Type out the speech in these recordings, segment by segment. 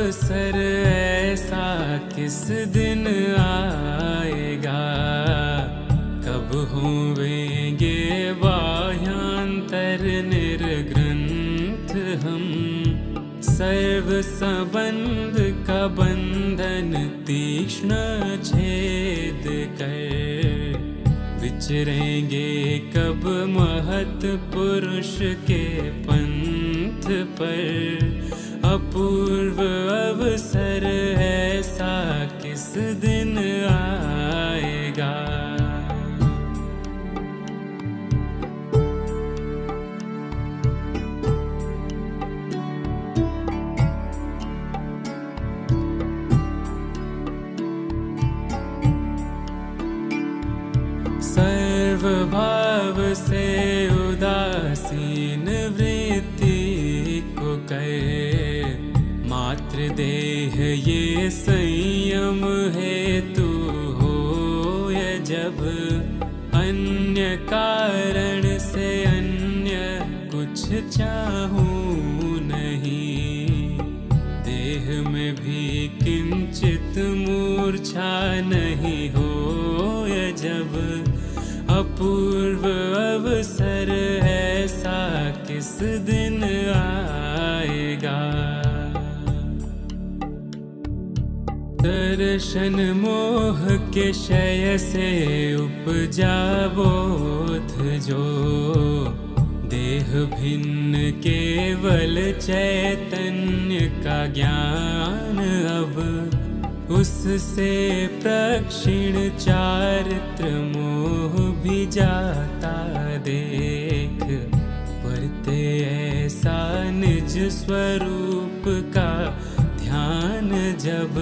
अवसर ऐसा किस दिन आएगा, कब होवेंगे बाह्यांतर निर्ग्रंथ हम। सर्व संबंध का बंधन तीक्ष्ण छेद कर, विचरेंगे कब महत पुरुष के पंथ पर। अपूर्व अवसर ऐसा किस दिन आएगा। सर्व भाव से उदासीन वृत्ति को कहे, मात्र देह ये संयम हेतु हो। जब अन्य कारण से अन्य कुछ चाहूं नहीं, देह में भी किंचित मूर्छा नहीं हो। जब अपूर्व अवसर ऐसा किस दिन आएगा। दर्शन मोह के क्षय से उपजा बोध जो, देह भिन्न केवल चैतन्य का ज्ञान। अब उससे प्रक्षिण चारित्र मोह भी जाता देख, परते ऐसा निज स्वरूप का ध्यान। जब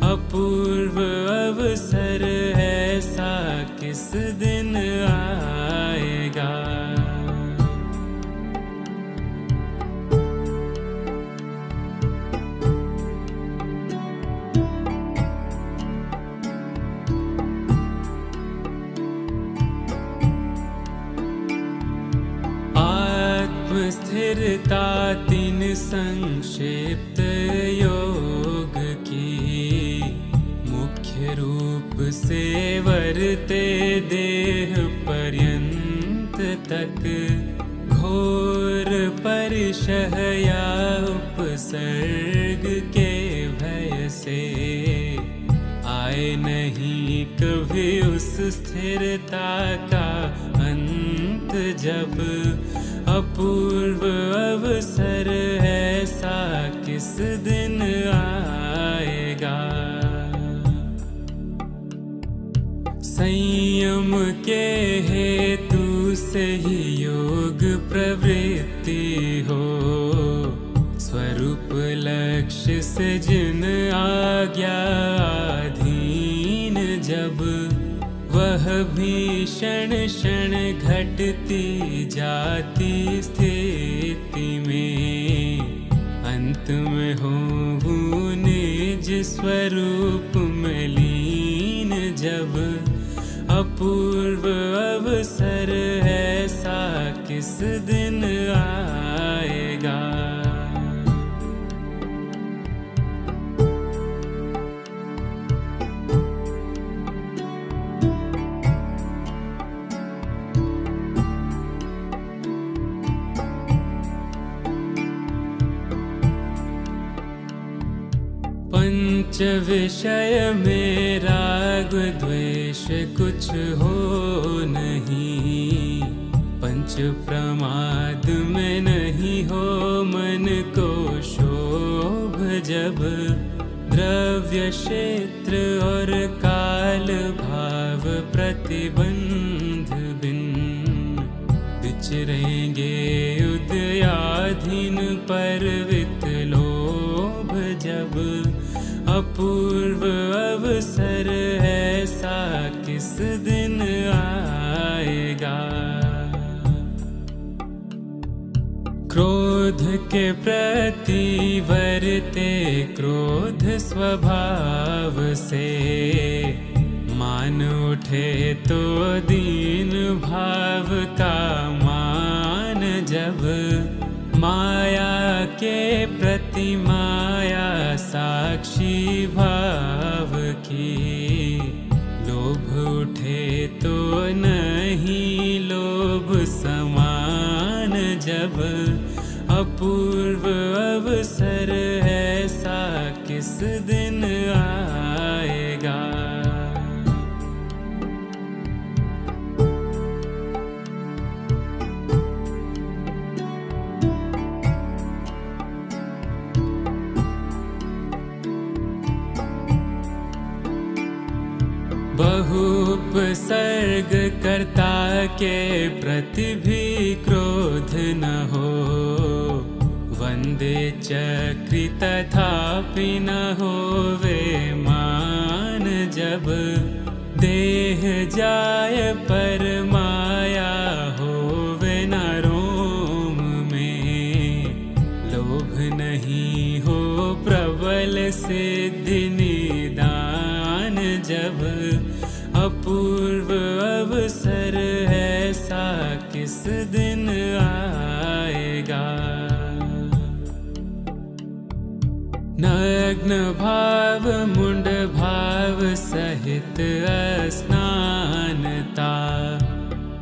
अपूर्व अवसर ऐसा किस दिन आएगा। स्थिरता तीन संक्षिप्त योग की, मुख्य रूप से वर्ते देह पर्यंत तक। घोर परिशह या उपसर्ग के भय से, आए नहीं कभी उस स्थिरता का अंत। जब अपूर्व अवसर ऐसा किस दिन आएगा। संयम के हेतु से ही योग प्रवृत्ति हो, स्वरूप लक्ष्य से जिन आज्ञा अधीन। जब वह भी क्षण क्षण घटती जाती स्थिति में, अंत में होऊं निज स्वरूप में लीन। जब अपूर्व अवसर ऐसा किस दिन आएगा। पंच विषय में राग द्वेष कुछ हो नहीं, पंच प्रमाद में नहीं हो मन को शोभ। जब द्रव्य क्षेत्र और काल भाव प्रतिबंध बिन, विचरेंगे उदयाधीन परवित लोभ। जब अपूर्व अवसर ऐसा किस दिन आएगा। क्रोध के प्रति वर्ते क्रोध स्वभाव से, मान उठे तो दीन भाव का मान। जब माया के प्रति माया साक्षी भाव की। लोभ उठे तो नहीं लोभ समान, जब अपूर्व अवसर ऐसा किस दिन आएगा। बहुपसर्ग कर्ता के प्रति भी क्रोध न हो। वंदे चक्री तथापि न होवे मान, जब देह जाय पर माया होवे न रोम में। लोभ नहीं हो प्रबल सिद्धि निदान, जब अपूर्व अवसर ऐसा किस दिन आएगा। नग्न भाव मुंड भाव सहित स्नानता,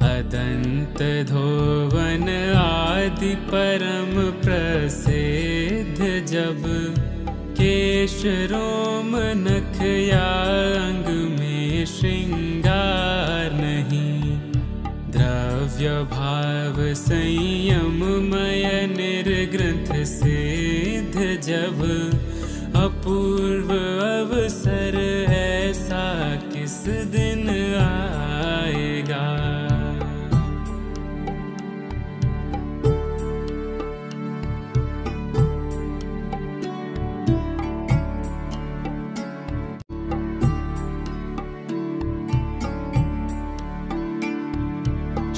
अदंत धोवन आदि परम प्रसिद्ध, जब केश रोम नख या अंग में श्रृंगार नहीं। द्रव्य भाव संयम मय निर्ग्रंथ सिद्ध, जब अपूर्व अवसर ऐसा किस दिन आएगा।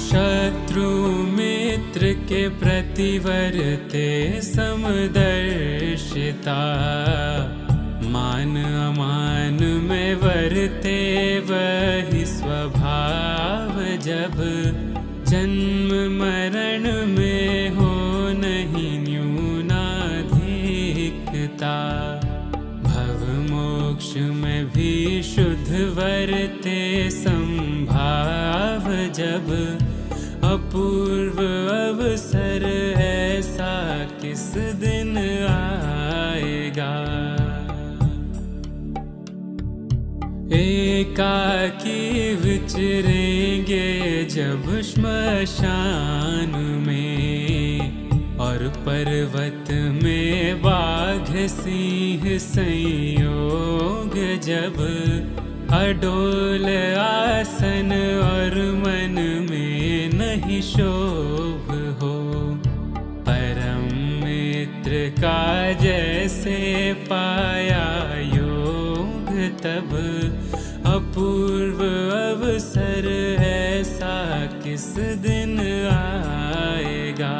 शत्रु मित्र के प्रतिवर्ते समदर्शिता, मान अमान में वर्ते वही स्वभाव, जब जन्म मरण में हो नहीं न्यूनाधिकता। भव मोक्ष में भी शुद्ध वर्ते संभाव, जब अपूर्व अवसर ऐसा किस दिन आएगा। एकाकी विचरेंगे जब श्मशान में, और पर्वत में बाघ सिंह संयोग, जब अडोल आसन और मन में नहीं शोभ हो। परम मित्र का जैसे पाया योग, तब अपूर्व अवसर ऐसा किस दिन आएगा।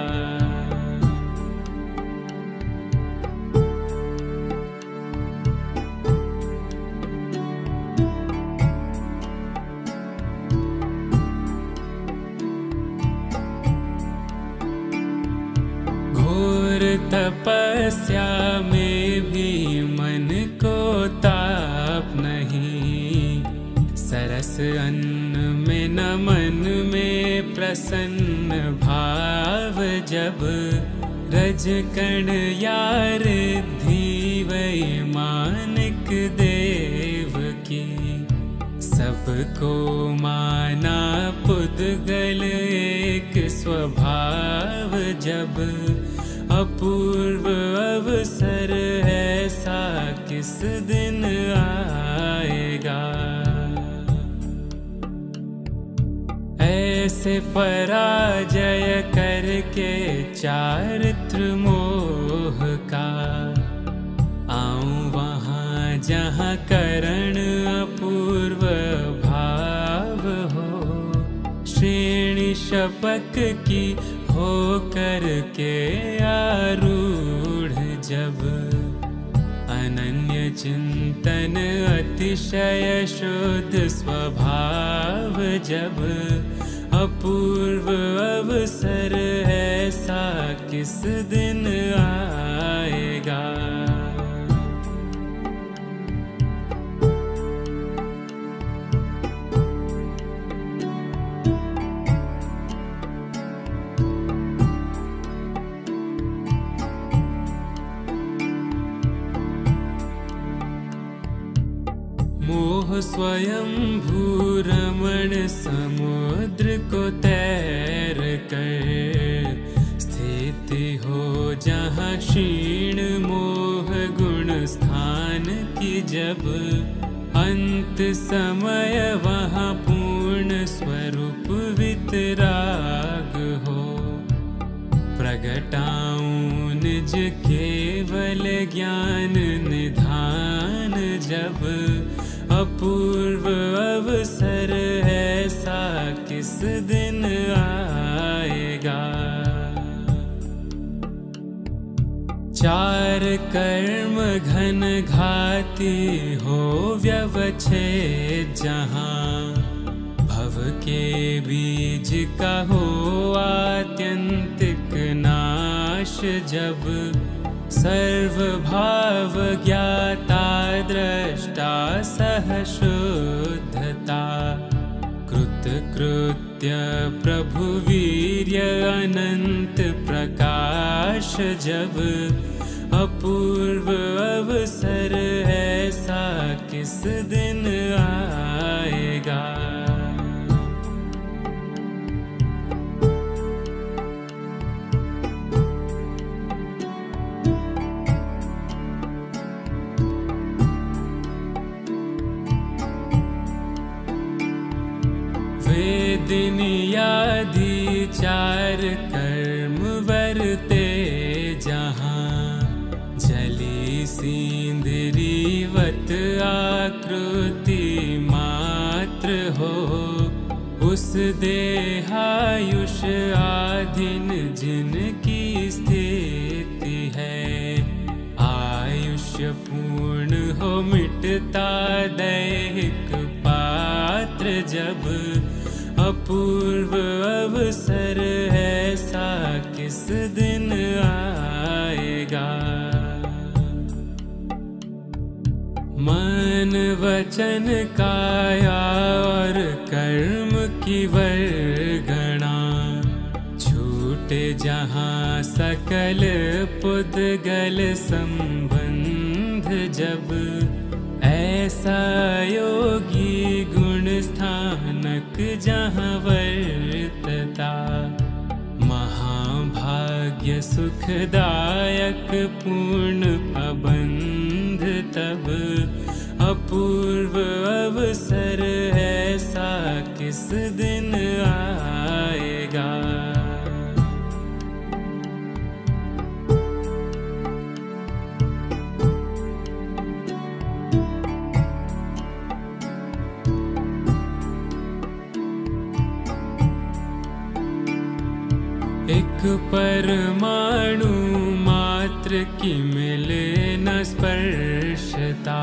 तपस्या में भी मन को ताप नहीं। सरस अन्न में न मन में प्रसन्न भाव, जब रजकण यार धीवै मानिक देव की। सबको माना पुद्गल एक स्वभाव, जब अपूर्व अवसर ऐसा किस दिन आएगा। ऐसे पराजय करके चारित्र मोह का, आऊं वहाँ जहाँ करण अपूर्व भाव हो। श्रेणी शपक की हो करके आरूढ़, जब अनन्य चिंतन अतिशय शुद्ध स्वभाव, जब अपूर्व अवसर ऐसा किस दिन आएगा। स्वयं भूरमण समुद्र को तैर कर स्थिति हो जहाँ क्षीण मोह गुण स्थान की, जब अंत समय वहाँ पूर्ण स्वरूप वितराग हो। प्रगटाऊं निज केवल ज्ञान निधान, जब अपूर्व अवसर ऐसा किस दिन आएगा। चार कर्म घन घाती हो व्यवच्छेद, जहाँ भव के बीज का हो आत्यंतिक नाश, जब सर्वभाव ज्ञाता द्रष्टा सह शुद्धता, कृतकृत्य प्रभु वीर्य अनंत प्रकाश, जब अपूर्व अवसर ऐसा किस दिन आएगा। वेदिनियादि चार कर्म वर्ते, जहाँ जली सींदरीवत आकृति मात्र हो, उस देहायुष आधीन जिनकी स्थिति है। आयुष्य पूर्ण हो मिटता दैहिक पात्र, जब अपूर्व अवसर ऐसा किस दिन आएगा। मन वचन काया और कर्म की वर्गणा, छूटे जहाँ सकल पुद्गल संबंध, जब ऐसा योगी गुण स्थानक जहाँ वर्तता। महाभाग्य सुखदायक पूर्ण प्रबंध, तब अपूर्व अवसर ऐसा किस दिन आएगा। एक परमाणु मात्र की मिले न स्पर्शता,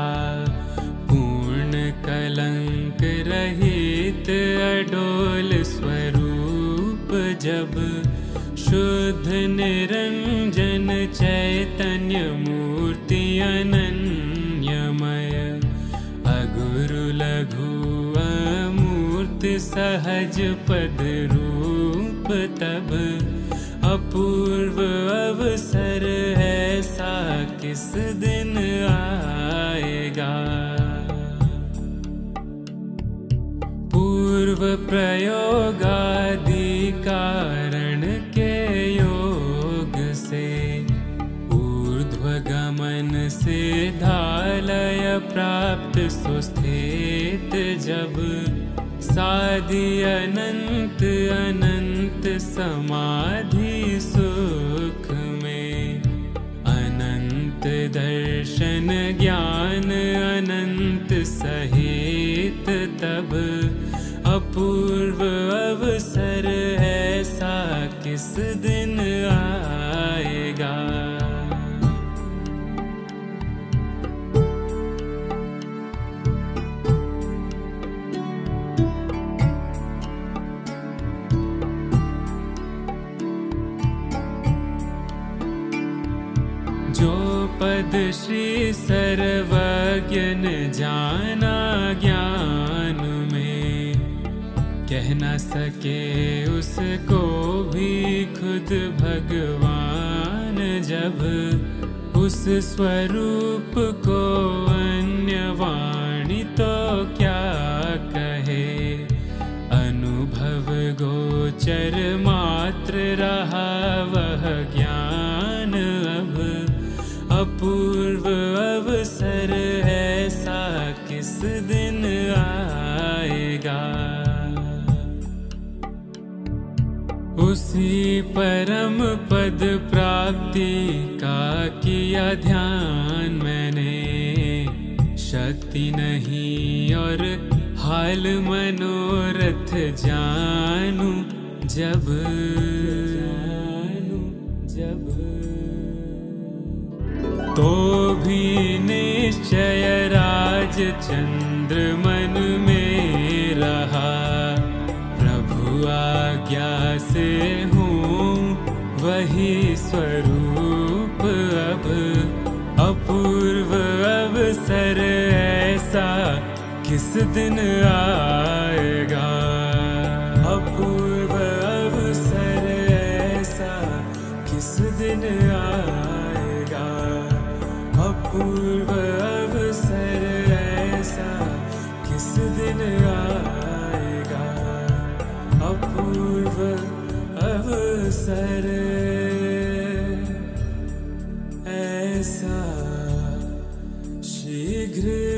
पूर्ण कलंक रहित अडोल स्वरूप, जब शुद्ध निरंजन चैतन्य मूर्ति अनन्यमय, अगुरु लघु अमूर्त सहज पद रूप, तब अपूर्व अवसर ऐसा किस दिन आएगा। पूर्व प्रयोगादि कारण के योग से, ऊर्ध्वगमन से धालय प्राप्त सुस्थित, जब साधि अनंत अनंत समाधि सुख में, अनंत दर्शन ज्ञान अनंत सहित, तब अपूर्व अवसर ऐसा किस दिन आएगा। जो पद श्री सर्वज्ञ न जाना ज्ञान में, कह न सके उसको भी खुद भगवान, जब उस स्वरूप को अन्य वाणी तो क्या चर मात्र रहा वह ज्ञान, अब अपूर्व अवसर ऐसा किस दिन आएगा। उसी परम पद प्राप्ति का किया ध्यान मैंने, शक्ति नहीं और हाल मनोरथ जानू जब तो भी निश्चय राज चंद्र मन में रहा। प्रभु आज्ञा से हूँ वही स्वरूप, अब अपूर्व अवसर ऐसा किस दिन आएगा। अपूर्व अवसर ऐसा किस दिन आएगा। अपूर्व अवसर ऐसा किस दिन आएगा। अपूर्व अवसर ऐसा शीघ्र